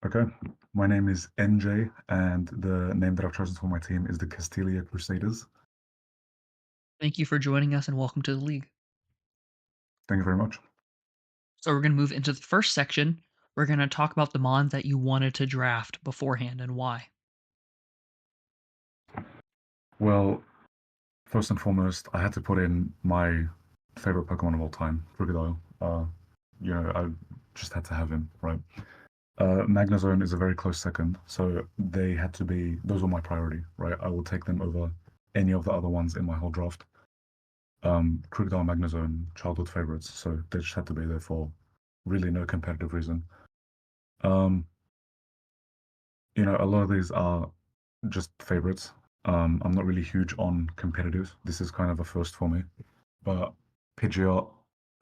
Okay, my name is NJ, and the name that I've chosen for my team is the Castilia Crusaders. Thank you for joining us and welcome to the league. Thank you very much. So we're going to move into the first section. We're going to talk about the mons that you wanted to draft beforehand and why. Well, first and foremost, I had to put in my favorite Pokemon of all time, Krookodile. I just had to have him, right? Magnezone is a very close second, so they had to be, those were my priority, right? I will take them over any of the other ones in my whole draft. Krookodile and Magnezone, childhood favorites, so they just had to be there for really no competitive reason. Um, a lot of these are just favorites. I'm not really huge on competitive. This is kind of a first for me. But Pidgeot,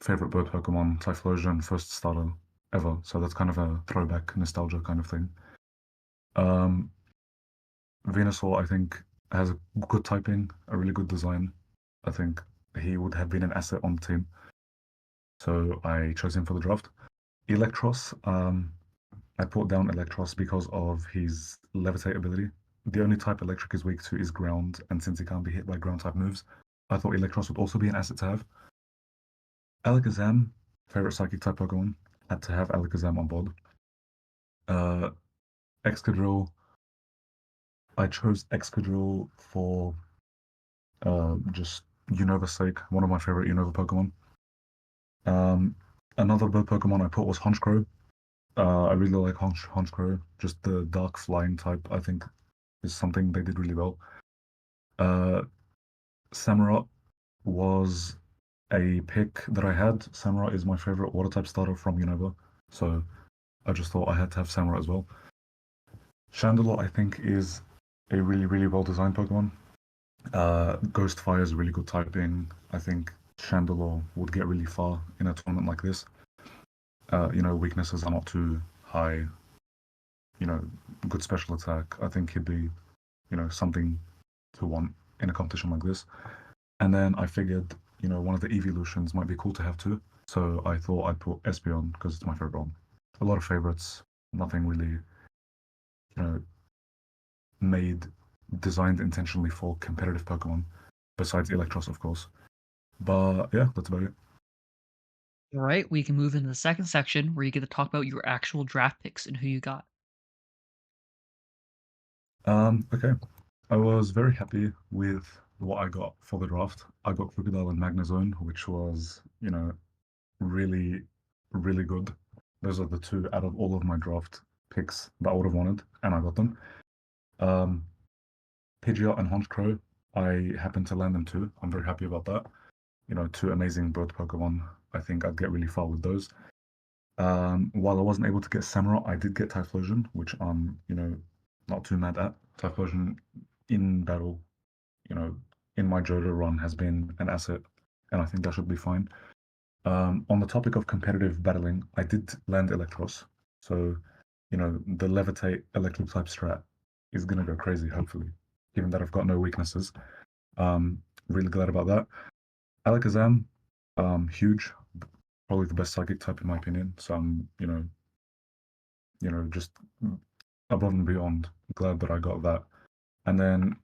favorite bird Pokemon, Typhlosion, first starter ever. So that's kind of a throwback nostalgia kind of thing. Um, Venusaur, I think, has a good typing, a really good design. I think he would have been an asset on the team. So I chose him for the draft. Electros, I put down Electros because of his levitate ability. The only type Electric is weak to is ground, and since he can't be hit by ground type moves, I thought Electros would also be an asset to have. Alakazam, favorite psychic type Pokemon, had to have Alakazam on board. Uh, Excadrill, I chose Excadrill for just Unova's sake, one of my favorite Unova Pokemon. Um, Another bird Pokemon I put was Honchkrow. I really like Honchkrow, just the dark flying type, I think is something they did really well. Uh, Samurott was a pick that I had. Samurott is my favorite water type starter from Unova, so I just thought I had to have Samurott as well. Chandelure, I think, is a really, really well designed Pokemon. Ghost Fire is really good typing. I think Chandelure would get really far in a tournament like this. Weaknesses are not too high. You know, good special attack. I think he'd be, something to want in a competition like this. And then I figured, one of the evolutions might be cool to have too. So I thought I'd put Espeon because it's my favorite one. A lot of favorites, nothing really, you know, made, designed intentionally for competitive Pokemon, besides Electros, of course. But yeah, that's about it. All right, we can move into the second section where you get to talk about your actual draft picks and who you got. Okay. I was very happy with what I got for the draft. I got Crocodile and Magnezone, which was, really, really good. Those are the two out of all of my draft picks that I would have wanted, and I got them. Um, Pidgeot and Honchkrow, I happened to land them too. I'm very happy about that. Two amazing bird Pokemon. I think I'd get really far with those. While I wasn't able to get Samurott, I did get Typhlosion, which I'm, not too mad at. Typhlosion in battle, you know, in my JoJo run has been an asset, and I think that should be fine. On the topic of competitive battling, I did land Electros. So, the Levitate Electric type strat is going to go crazy, hopefully, given that I've got no weaknesses. Really glad about that. Alakazam, huge, probably the best psychic type in my opinion. So I'm, just above and beyond glad that I got that. And then,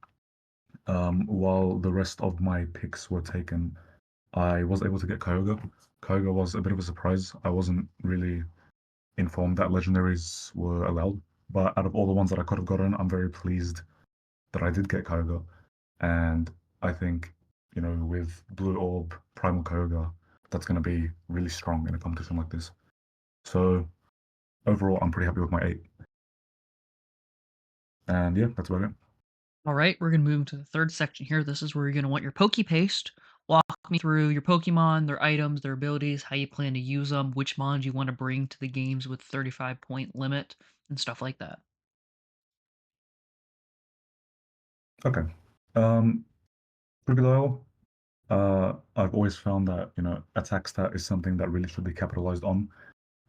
while the rest of my picks were taken, I was able to get Kyogre. Kyogre was a bit of a surprise. I wasn't really informed that legendaries were allowed, but out of all the ones that I could have gotten, I'm very pleased that I did get Kyogre. And I think, with Blue Orb, Primal Kyogre, that's going to be really strong in a competition like this. So overall, I'm pretty happy with my 8. And yeah, that's about it. All right, we're going to move into the third section here. This is where you're going to want your Poke Paste. Walk me through your Pokemon, their items, their abilities, how you plan to use them, which mons you want to bring to the games with 35-point limit, and stuff like that. Okay. Um, Krookodile, I've always found that, attack stat is something that really should be capitalized on.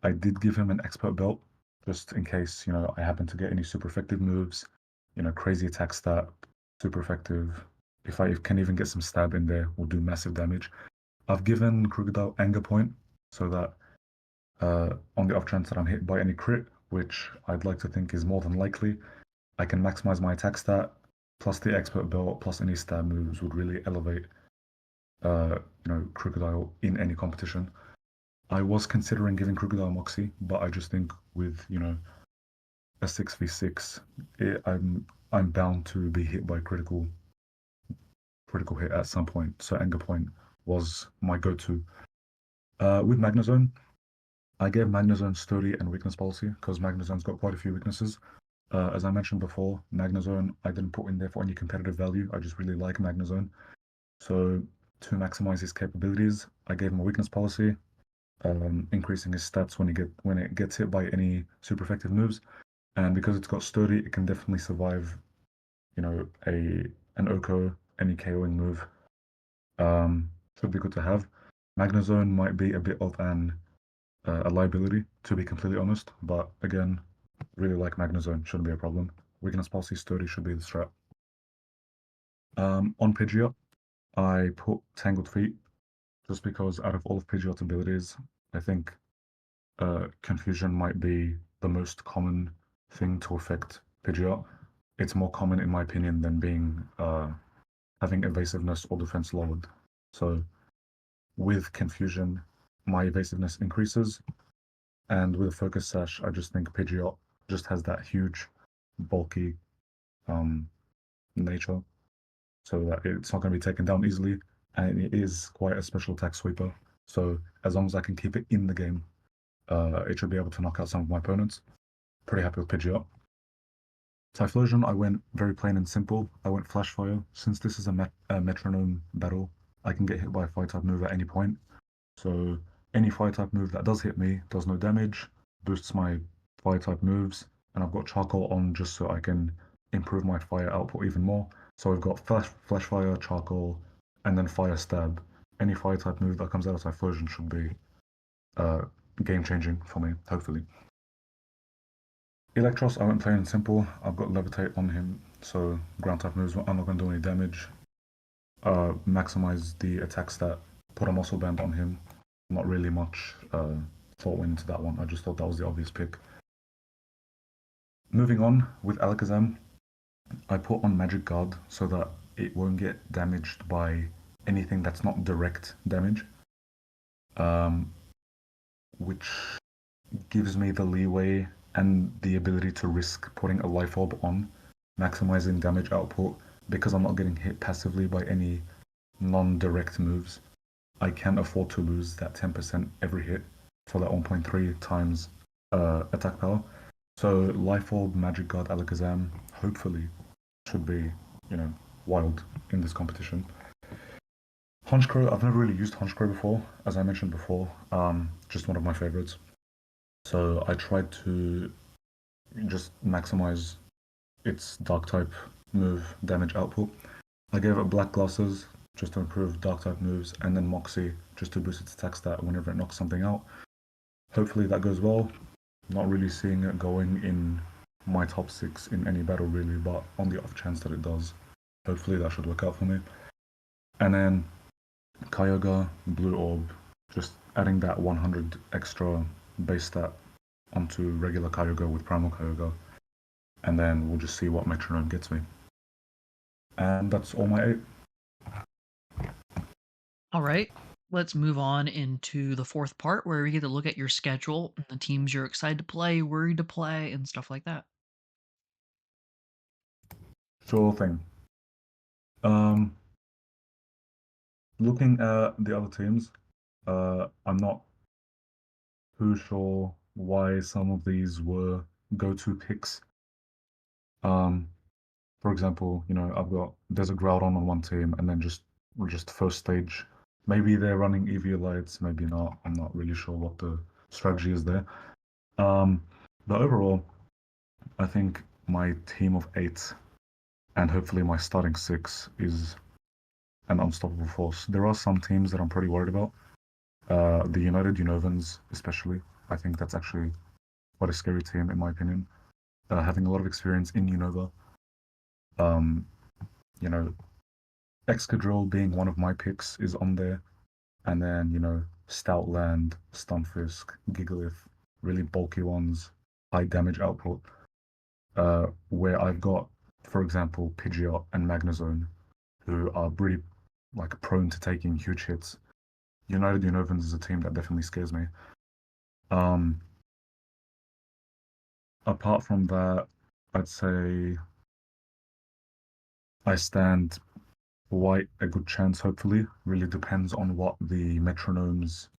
I did give him an expert belt just in case, I happen to get any super effective moves, crazy attack stat, super effective. If I can even get some stab in there, will do massive damage. I've given Krookodile Anger Point so that on the off chance that I'm hit by any crit, which I'd like to think is more than likely. I can maximize my attack stat, plus the expert belt, plus any stab moves would really elevate, Crocodile in any competition. I was considering giving Crocodile Moxie, but I just think with, a 6v6, I'm bound to be hit by critical hit at some point. So Anger Point was my go-to. With Magnezone, I gave Magnezone Sturdy and Weakness Policy because Magnezone's got quite a few weaknesses. As I mentioned before, Magnezone I didn't put in there for any competitive value. I just really like Magnezone. So to maximize his capabilities, I gave him a Weakness Policy, increasing his stats when it gets hit by any super effective moves. And because it's got Sturdy, it can definitely survive, an Oko, any KOing move. Should be good to have. Magnezone might be a bit of a liability, to be completely honest, but again, really like Magnezone, shouldn't be a problem. Weakness Policy Sturdy should be the strat. On Pidgeot, I put Tangled Feet, just because out of all of Pidgeot's abilities, I think Confusion might be the most common thing to affect Pidgeot. It's more common, in my opinion, than having evasiveness or defense lowered. So with Confusion, my evasiveness increases, and with a Focus Sash, I just think Pidgeot just has that huge, bulky nature, so that it's not going to be taken down easily, and it is quite a special attack sweeper. So as long as I can keep it in the game, it should be able to knock out some of my opponents. Pretty happy with Pidgeot. Typhlosion, I went very plain and simple. I went Flash Fire. Since this is a metronome battle, I can get hit by a Fire-type move at any point. So any Fire-type move that does hit me does no damage, boosts my Fire-type moves, and I've got Charcoal on just so I can improve my Fire output even more. So I've got Flash Fire, Charcoal, and then Fire Stab. Any Fire-type move that comes out of Typhlosion should be game-changing for me, hopefully. Electros, I went plain and simple. I've got Levitate on him, so ground type moves, I'm not going to do any damage. Maximize the attack stat, put a Muscle Band on him. Not really much thought went into that one. I just thought that was the obvious pick. Moving on, with Alakazam, I put on Magic Guard so that it won't get damaged by anything that's not direct damage, which gives me the leeway and the ability to risk putting a Life Orb on, maximizing damage output, because I'm not getting hit passively by any non-direct moves. I can afford to lose that 10% every hit for that 1.3 times attack power. So Life Orb, Magic Guard, Alakazam, hopefully should be, wild in this competition. Honchkrow, I've never really used Honchkrow before, as I mentioned before, just one of my favorites. So I tried to just maximize its Dark type move damage output. I gave it Black Glasses just to improve Dark type moves, and then Moxie just to boost its attack stat whenever it knocks something out. Hopefully that goes well. Not really seeing it going in my top 6 in any battle really, but on the off chance that it does, hopefully that should work out for me. And then Kyogre, Blue Orb, just adding that 100 extra base stat onto regular Kyogre with Primal Kyogre, and then we'll just see what Metronome gets me. And that's all my 8. All right, let's move on into the fourth part where we get to look at your schedule and the teams you're excited to play, worried to play, and stuff like that. Sure thing. Looking at the other teams, I'm not too sure why some of these were go-to picks. For example, there's a Groudon on one team, and then just first stage. Maybe they're running Eviolites, maybe not. I'm not really sure what the strategy is there. But overall, I think my team of 8 and hopefully my starting 6 is an unstoppable force. There are some teams that I'm pretty worried about. The United Unovans, especially. I think that's actually quite a scary team, in my opinion. Having a lot of experience in Unova. Excadrill being one of my picks is on there. And then, Stoutland, Stunfisk, Gigalith, really bulky ones. high damage output, where I've got, for example, Pidgeot and Magnezone, who are really like prone to taking huge hits. United Unovans is a team that definitely scares me. Um, Apart from that, I'd say I stand quite a good chance, hopefully. Really depends on what the metronomes,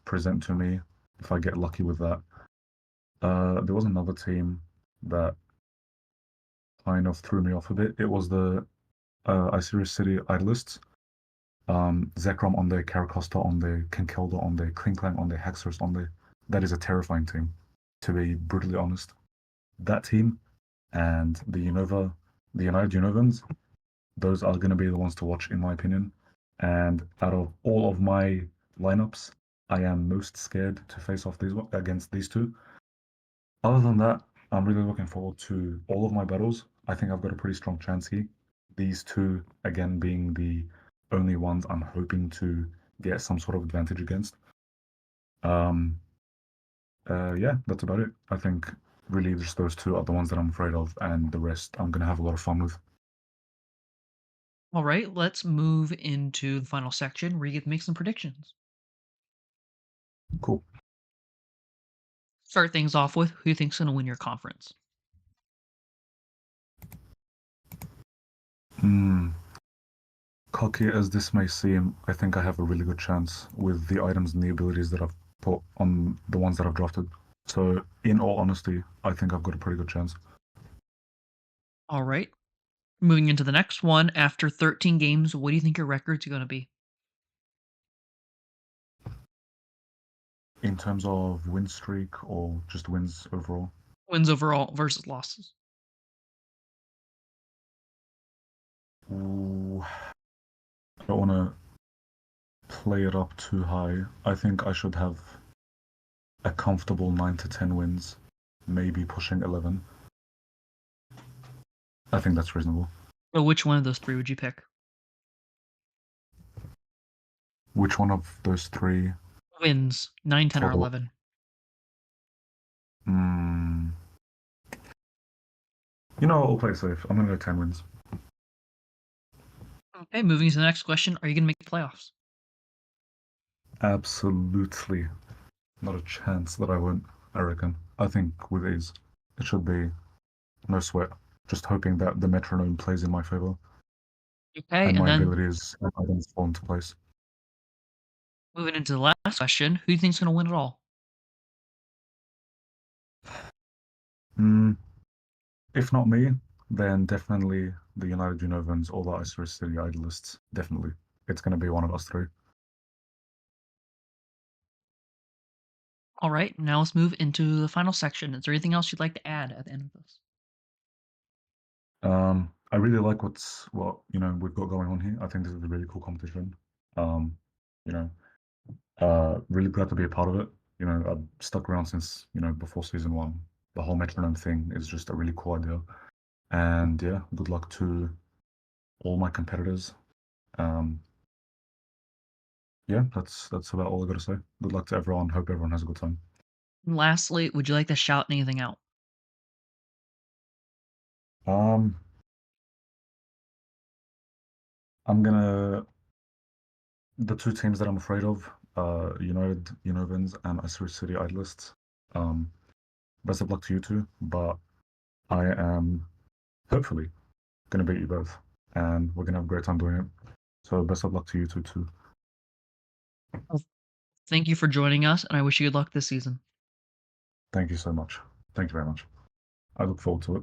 present to me, if I get lucky with that. There was another team that kind of threw me off a bit. It was the Isirius City Idolists. Zekrom on the Caracosta on the Kinkelda on the Klinklang on the Hexorus on the. That is a terrifying team, to be brutally honest. That team and the United Unovans, those are going to be the ones to watch, in my opinion. And out of all of my lineups, I am most scared to face off against these two. Other than that, I'm really looking forward to all of my battles. I think I've got a pretty strong chance here. These two, again, being the only ones I'm hoping to get some sort of advantage against. Um, yeah, that's about it. I think really just those two are the ones that I'm afraid of, and the rest I'm gonna have a lot of fun with. All right, let's move into the final section where you get to make some predictions. Cool. Start things off with who you think's going to win your conference. Hmm. Cocky as this may seem, I think I have a really good chance with the items and the abilities that I've put on the ones that I've drafted. So, in all honesty, I think I've got a pretty good chance. All right. Moving into the next one, after 13 games, what do you think your record's going to be? In terms of win streak or just wins overall, Wins overall versus losses. ooh, I don't want to play it up too high. I think I should have a comfortable 9 to 10 wins, maybe pushing 11. I think that's reasonable. So which one of those three would you pick? Which one of those three Wins 9, 10, or for the 11. mm, I'll play it safe. I'm gonna go 10 wins. Okay, moving to the next question. Are you going to make the playoffs? Absolutely not a chance that I won't, I reckon. I think with ease. It should be no sweat. Just hoping that the metronome plays in my favor Okay, and and my then abilities and items fall into place. moving into the last question. Who do you think's going to win it all? Mm, if not me, then definitely the United Unovans or the Isurus City Idolists. Definitely. It's going to be one of us three. All right, now let's move into the final section. Is there anything else you'd like to add at the end of this? I really like what we've got going on here. I think this is a really cool competition. Um, you know, really glad to be a part of it. I've stuck around since before season one. The whole metronome thing is just a really cool idea, and yeah, good luck to all my competitors. Um, yeah, that's about all I got to say. Good luck to everyone. Hope everyone has a good time. And lastly, would you like to shout anything out? Um, I'm gonna the two teams that I'm afraid of, United Unovans and Isuru City Idolists. Um, Best of luck to you two, but I am hopefully gonna beat you both, and we're gonna have a great time doing it. So best of luck to you two too. Well, thank you for joining us, and I wish you good luck this season. Thank you so much. Thank you very much. I look forward to it.